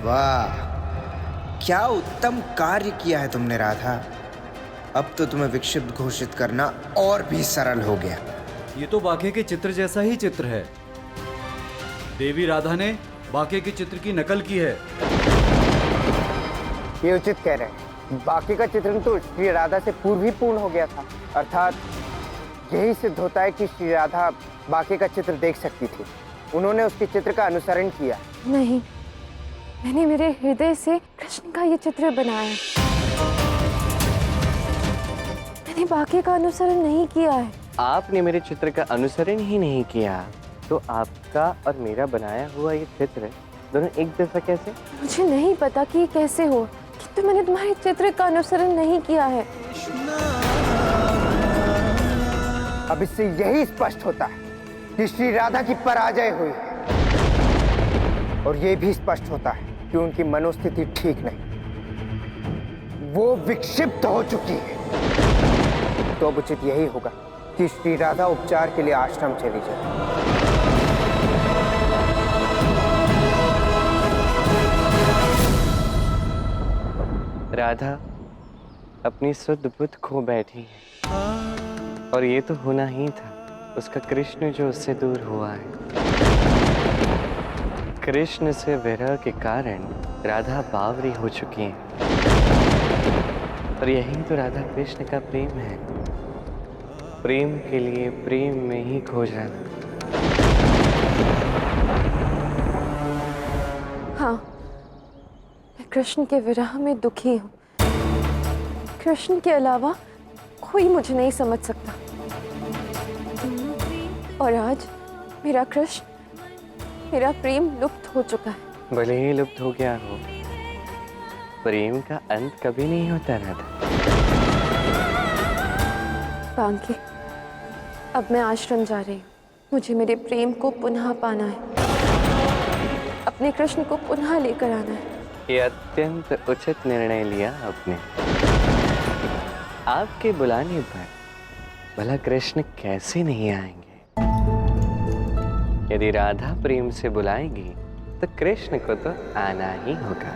वाह, क्या उत्तम कार्य किया है तुमने राधा। अब तो तुम्हें विक्षिप्त घोषित करना और भी सरल हो गया। ये तो बाके के चित्र जैसा ही चित्र है। देवी राधा ने बाके के चित्र की नकल की है। ये उचित कह रहे हैं। बाकी का चित्रण तो श्री राधा से पूर्व ही पूर्ण हो गया था। अर्थात यही सिद्ध होता है कि श्री राधा बाकी का चित्र देख सकती थी। उन्होंने उसके चित्र का अनुसरण किया। नहीं, मैंने मेरे हृदय से कृष्ण का ये चित्र बनाया। मैंने बाकी का अनुसरण नहीं किया है। आपने मेरे चित्र का अनुसरण ही नहीं किया तो आपका और मेरा बनाया हुआ ये चित्र दोनों एक जैसा कैसे? मुझे नहीं पता कि ये कैसे हो, किंतु मैंने तुम्हारे चित्र का अनुसरण नहीं किया है। अब इससे यही स्पष्ट होता है कि श्री राधा की पराजय हुई है, और ये भी स्पष्ट होता है कि उनकी मनोस्थिति ठीक नहीं, वो विक्षिप्त हो चुकी है। तो अब उचित यही होगा कि श्री राधा उपचार के लिए आश्रम चली जाए। राधा अपनी शुद्ध बुद्ध खो बैठी है, और ये तो होना ही था। उसका कृष्ण जो उससे दूर हुआ है। कृष्ण से विरह के कारण राधा बावरी हो चुकी है, और यही तो राधा कृष्ण का प्रेम है। प्रेम के लिए प्रेम में ही खो जाना। हाँ, मैं कृष्ण के विरह में दुखी हूँ। कृष्ण के अलावा कोई मुझे नहीं समझ सकता। और आज मेरा कृष्ण, मेरा प्रेम लुप्त हो चुका है। भले ही लुप्त हो गया हो, प्रेम का अंत कभी नहीं होता राधा। बांके, अब मैं आश्रम जा रही हूँ। मुझे मेरे प्रेम को पुनः पाना है, अपने कृष्ण को पुनः लेकर आना है। ये अत्यंत उचित निर्णय लिया आपने। आपके बुलाने पर भला कृष्ण कैसे नहीं आएंगे? यदि राधा प्रेम से बुलाएंगी तो कृष्ण को तो आना ही होगा।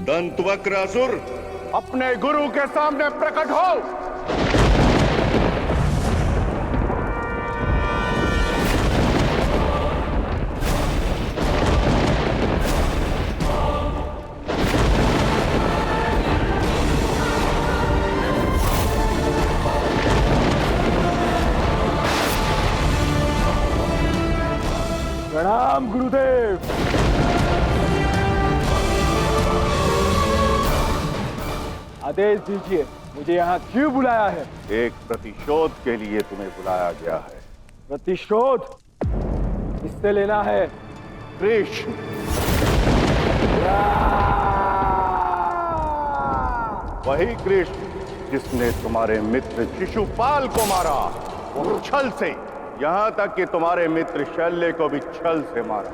दंतवक्र असुर, अपने गुरु के सामने प्रकट हो। प्रणाम गुरुदेव। आदेश दीजिए, मुझे यहाँ क्यों बुलाया है? एक प्रतिशोध के लिए तुम्हें बुलाया गया है। प्रतिशोध किससे लेना है? कृष्ण। वही कृष्ण जिसने तुम्हारे मित्र शिशुपाल को मारा, और छल से, यहाँ तक कि तुम्हारे मित्र शल्य को भी छल से मारा।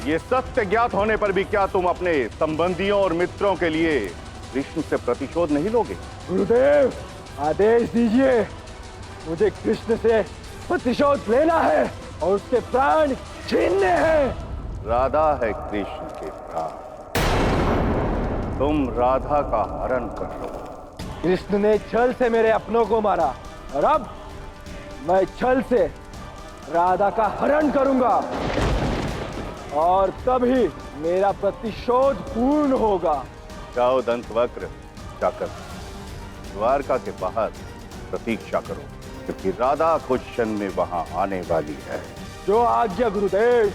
ये सत्य ज्ञात होने पर भी क्या तुम अपने संबंधियों और मित्रों के लिए कृष्ण से प्रतिशोध नहीं लोगे? गुरुदेव, आदेश दीजिए, मुझे कृष्ण से प्रतिशोध लेना है और उसके प्राण छीनने हैं। राधा है कृष्ण के प्राण, तुम राधा का हरण कर रहे हो। कृष्ण ने छल से मेरे अपनों को मारा, और अब मैं छल से राधा का हरण करूंगा, और तभी मेरा प्रतिशोध पूर्ण होगा। जाओ दंतवक्र, जाकर द्वारका के बाहर प्रतीक्षा करो, क्योंकि राधा कुछ क्षण में वहां आने वाली है। जो आज्ञा गुरुदेव।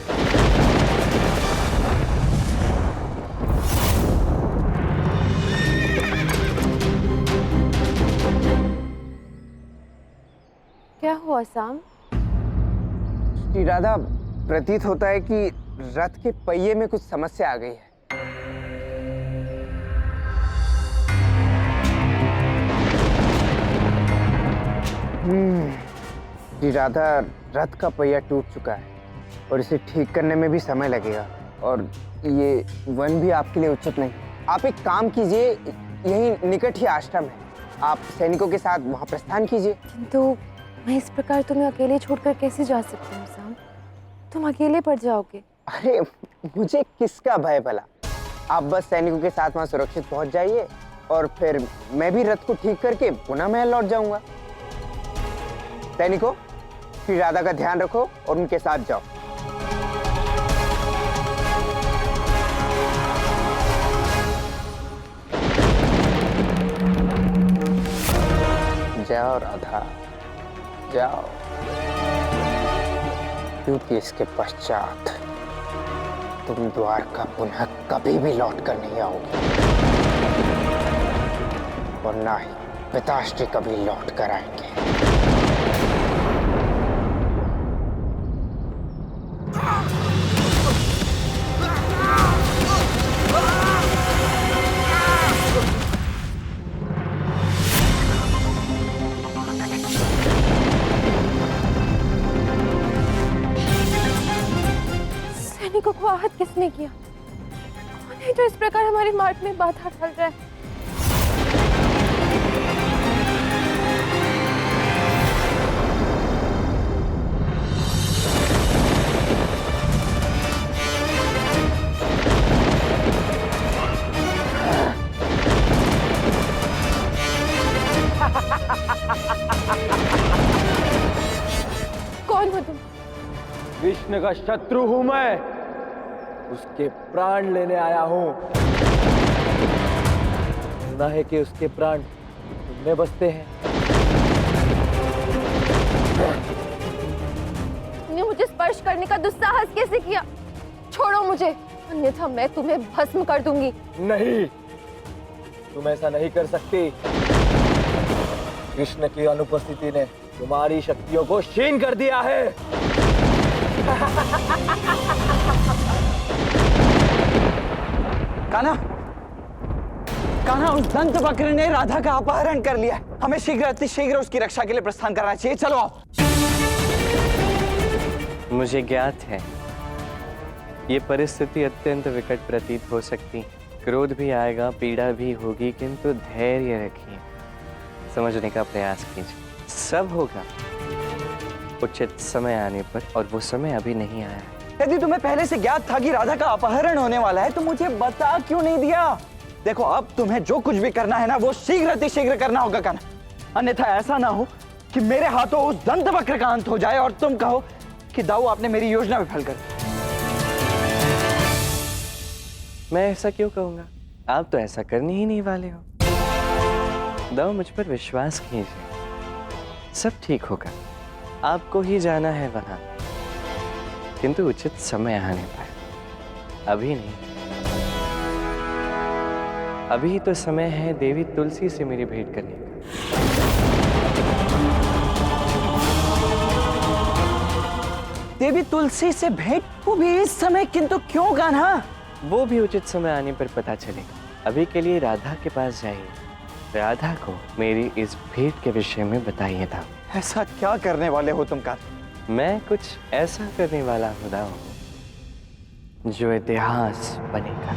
क्या हुआ साम? श्री राधा, प्रतीत होता है कि रथ के पहिए में कुछ समस्या आ गई है। श्री राधा, रथ का पहिया टूट चुका है और इसे ठीक करने में भी समय लगेगा। और ये वन भी आपके लिए उचित नहीं। आप एक काम कीजिए, यही निकट ही आश्रम है, आप सैनिकों के साथ वहाँ प्रस्थान कीजिए। किंतु मैं इस प्रकार तुम्हें अकेले छोड़कर कैसे जा सकती हूँ साम? तुम अकेले पड़ जाओगे। अरे मुझे किसका भय भला, आप बस सैनिकों के साथ वहाँ सुरक्षित पहुँच जाइए और फिर मैं भी रथ को ठीक करके पुनः महल लौट जाऊंगा। सैनिकों, श्री राधा का ध्यान रखो और उनके साथ जाओ। जाओ राधा, जाओ, क्योंकि इसके पश्चात तुम द्वारका पुनः कभी भी लौट कर नहीं आओगे और ना ही पिताश्री कभी लौट कर आएंगे। सैनिकों को आहत किसने किया? कौन है जो इस प्रकार हमारे मार्ग में बाधा डाल रहा है? कौन हो तुम? कृष्ण का शत्रु हूं मैं, उसके प्राण लेने आया हूं। सुना है कि उसके प्राण तुमने बसते हैं। तुमने मुझे स्पर्श करने का दुस्साहस कैसे किया? छोड़ो मुझे, अन्यथा मैं तुम्हें भस्म कर दूंगी। नहीं, तुम ऐसा नहीं कर सकती। कृष्ण की अनुपस्थिति ने तुम्हारी शक्तियों को क्षीण कर दिया है। कान्हा, कान्हा, उस दंत वक्र ने राधा का अपहरण कर लिया। हमें शीघ्र अतिशीघ्र उसकी रक्षा के लिए प्रस्थान करना चाहिए। चलो आओ। मुझे ज्ञात है ये परिस्थिति अत्यंत विकट प्रतीत हो सकती। क्रोध भी आएगा, पीड़ा भी होगी, किंतु धैर्य रखिए, समझने का प्रयास कीजिए। सब होगा उचित समय आने पर, और वो समय अभी नहीं आया है। यदि तुम्हें पहले से ज्ञात था कि राधा का अपहरण होने वाला है तो मुझे बता क्यों नहीं दिया? देखो, अब तुम्हें जो कुछ भी करना है ना, वो शीघ्र अतिशीघ्र करना होगा कान्हा, अन्यथा ऐसा ना हो कि मेरे हाथों उस दंत वक्र का अंत हो जाए और तुम कहो कि दाऊ आपने मेरी योजना विफल कर दी। मैं ऐसा क्यों कहूंगा? आप तो ऐसा करने ही नहीं वाले हो। दाऊ, मुझ पर विश्वास कीजिए, सब ठीक होगा। आपको ही जाना है वहां, किंतु उचित समय आने पर, अभी नहीं। अभी तो समय है देवी तुलसी से मेरी भेंट करने का। देवी तुलसी से भेंट? वो भी इस समय? किंतु क्यों कान्हा? वो भी उचित समय आने पर पता चलेगा। अभी के लिए राधा के पास जाइए, राधा को मेरी इस भेंट के विषय में बताइए था। ऐसा क्या करने वाले हो तुम कान्हा? मैं कुछ ऐसा करने वाला खुदा हूं जो इतिहास बनेगा।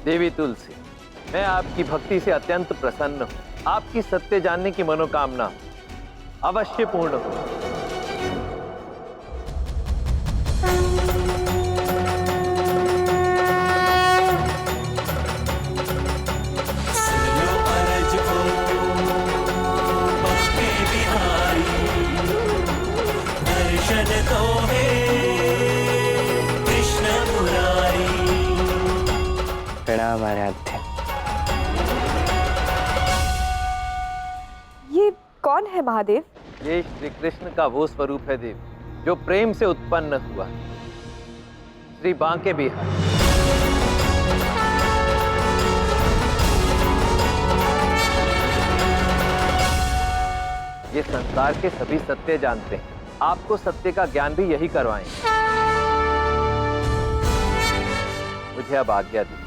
देवी तुलसी, मैं आपकी भक्ति से अत्यंत प्रसन्न हूं। आपकी सत्य जानने की मनोकामना अवश्य पूर्ण हो। प्रणाम आराध्य। ये कौन है महादेव? ये श्री कृष्ण का वो स्वरूप है देवी जो प्रेम से उत्पन्न हुआ, श्री बांके बिहारी। ये संसार के सभी सत्य जानते हैं, आपको सत्य का ज्ञान भी यही करवाएंगे। मुझे अब आज्ञा दी।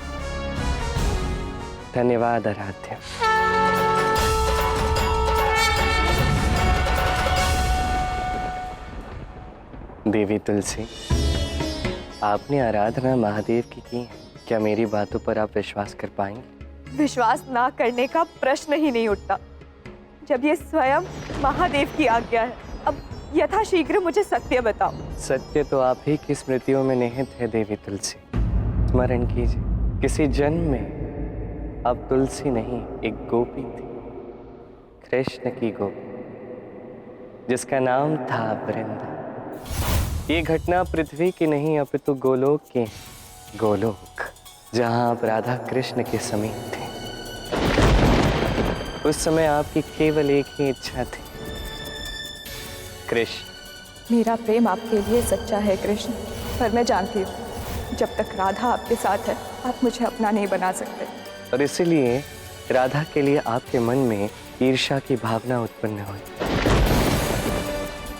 धन्यवाद आराध्य। देवी तुलसी, आपने आराधना महादेव की है। क्या मेरी बातों पर आप विश्वास कर पाएंगे? विश्वास ना करने का प्रश्न ही नहीं उठता जब ये स्वयं महादेव की आज्ञा है। अब यथाशीघ्र मुझे सत्य बताओ। सत्य तो आप ही की स्मृतियों में निहित है देवी तुलसी। स्मरण कीजिए, किसी जन्म में अब तुलसी नहीं, एक गोपी थी, कृष्ण की गोपी, जिसका नाम था वृंदा। ये घटना पृथ्वी की नहीं अपितु गोलोक की, गोलोक, जहां आप राधा कृष्ण के समीप थे। उस समय आपकी केवल एक ही इच्छा थी, कृष्ण। मेरा प्रेम आपके लिए सच्चा है कृष्ण, पर मैं जानती हूँ जब तक राधा आपके साथ है आप मुझे अपना नहीं बना सकते। और इसीलिए राधा के लिए आपके मन में ईर्ष्या की भावना उत्पन्न हुई।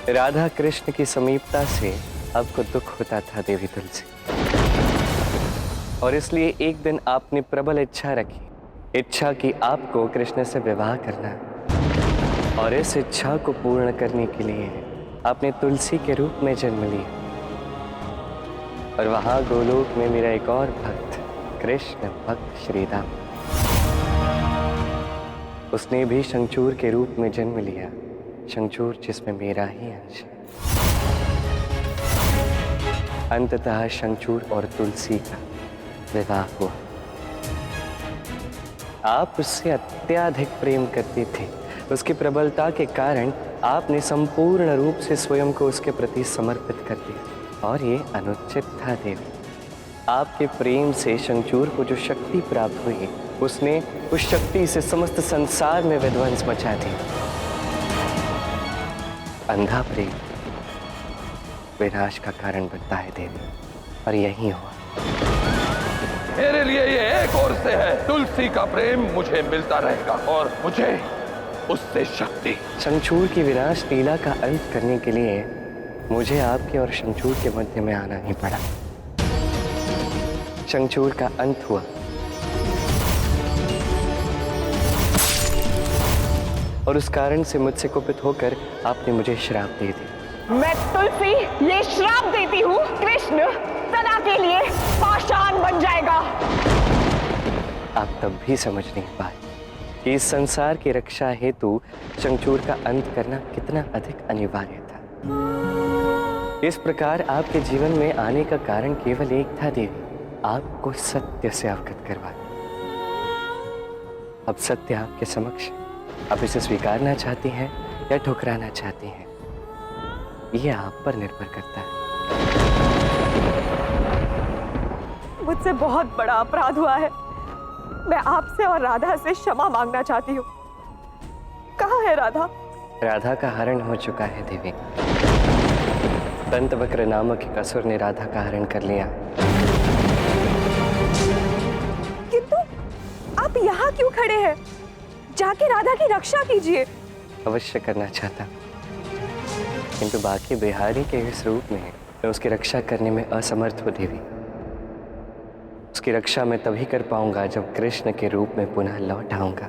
राधा कृष्ण की समीपता से आपको दुख होता था देवी तुलसी, और इसलिए एक दिन आपने प्रबल इच्छा रखी, इच्छा की आपको कृष्ण से विवाह करना। और इस इच्छा को पूर्ण करने के लिए आपने तुलसी के रूप में जन्म लिया। और वहां गोलोक में मेरा एक और भक्त, कृष्ण भक्त श्रीराम, उसने भी शंखचूर के रूप में जन्म लिया, शंखचूर जिसमें मेरा ही अंश है। अंततः शंखचूर और तुलसी का विवाह हुआ। आप उससे अत्याधिक प्रेम करते थे। उसकी प्रबलता के कारण आपने संपूर्ण रूप से स्वयं को उसके प्रति समर्पित कर दिया, और ये अनुचित था देवी। आपके प्रेम से शंखचूर को जो शक्ति प्राप्त हुई, उसने उस शक्ति से समस्त संसार में विध्वंस मचा दी। अंधा प्रेम विनाश का कारण बनता है देवी, और यही हुआ। मेरे लिए ये एक और से है, तुलसी का प्रेम मुझे मिलता रहेगा और मुझे उससे शक्ति। शंखचूर की विनाश लीला का अंत करने के लिए मुझे आपके और शंखचूर के मध्य में आना ही पड़ा। शंखचूर का अंत हुआ, और उस कारण से मुझसे कुपित होकर आपने मुझे श्राप दे दी। मैं तुलसी ये श्राप देती हूँ, कृष्ण सदा के लिए पाषाण बन जाएगा। आप तब भी समझ नहीं पाए कि इस संसार की रक्षा हेतु शंखचूर का अंत करना कितना अधिक अनिवार्य था। इस प्रकार आपके जीवन में आने का कारण केवल एक था देवी, आपको सत्य से अवगत करवाना। अब सत्य आपके समक्ष, आप इसे स्वीकारना चाहती हैं या ठुकराना चाहती हैं, यह आप पर निर्भर करता है। मुझसे बहुत बड़ा अपराध हुआ है। मैं आपसे और राधा से क्षमा मांगना चाहती हूँ। कहाँ है राधा? राधा का हरण हो चुका है देवी। दंतवक्र नामक एक असुर ने राधा का हरण कर लिया। किंतु आप यहाँ क्यों खड़े हैं? जाके राधा की रक्षा कीजिए। अवश्य करना चाहता, किंतु बाकी बिहारी के इस रूप में मैं उसकी रक्षा करने में असमर्थ हूँ देवी। उसकी रक्षा मैं तभी कर पाऊंगा जब कृष्ण के रूप में पुनः लौट आऊंगा।